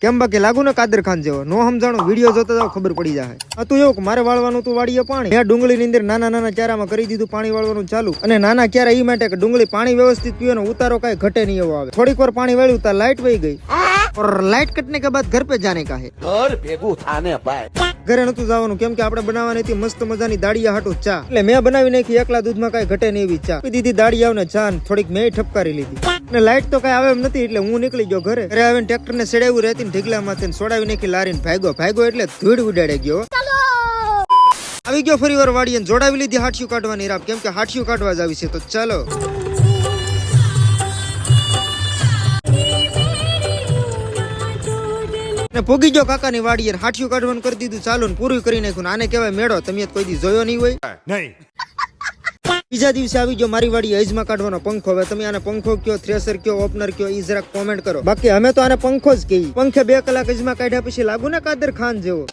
કેમ બાકી લાગુ ને કાદર ખાન જેવો નો સમજાણો વિડીયો જોતા જાવ ખબર પડી જાય હતું એવું મારે વાળવાનું તું વાડીએ પાણી મેં ડુંગળી ની અંદર નાના નાના ચારામાં કરી દીધું પાણી વાળવાનું ચાલુ અને નાના ક્યારે એ માટે કે ડુંગળી પાણી વ્યવસ્થિત પીવે ને ઉતારો કઈ ઘટે નહીં એવો આવે થોડીક વાર પાણી વાળ્યું ત્યાં લાઈટ વહી ગઈ और लाइट कटने के बाद घर पे जाने का है ઘર ભેગું થાને ભાઈ ઘરે નતું જવાનું કેમ કે આપણે બનાવવાની હતી મસ્ત મજાની દાળિયા હાટુ ચા એટલે મેં બનાવી નાખી એકલા દૂધમાં કઈ ઘટે નહીં એવી ચા દીધી દાળિયાને ચા ને થોડીક મેં ઠપકારી લીધી અને લાઈટ તો કઈ આવે એમ નથી એટલે હું નીકળી ગયો ઘરે આવીને ટ્રેક્ટર ને સેડાવ્યું રહેતી ને ઢીકલામાંથી સોડાવી નાખી લારીને ભાગ્યો એટલે ધૂળ ઉડાડે ગયો આવી ગયો ફરી વાર વાડીએ જોડાવી લીધી હાઠિયું કાઢવાની રાપ કેમ કે હાઠિયું કાઢવા જ આવી છે તો ચાલો પોગી ગયો કાકાની વાડીએ હાઠિયું કાઢવાનું કરી દીધું ચાલો ને પૂરું કરી નાખ્યું આને કહેવાય મેળો તમે કોઈ દી જોયો નહીં હોય નહીં બીજા દિવસે આવી ગયો મારી વાડી અજમા કાઢવાનો પંખો હવે તમે આને પંખો કયો થ્રેસર કયો ઓપનર કયો ઈ જરાક કોમેન્ટ કરો બાકી અમે તો આને પંખો જ કહીએ પંખે 2 કલાક અજમા કાઢ્યા પછી લાગુ ને કાદર ખાન જેવો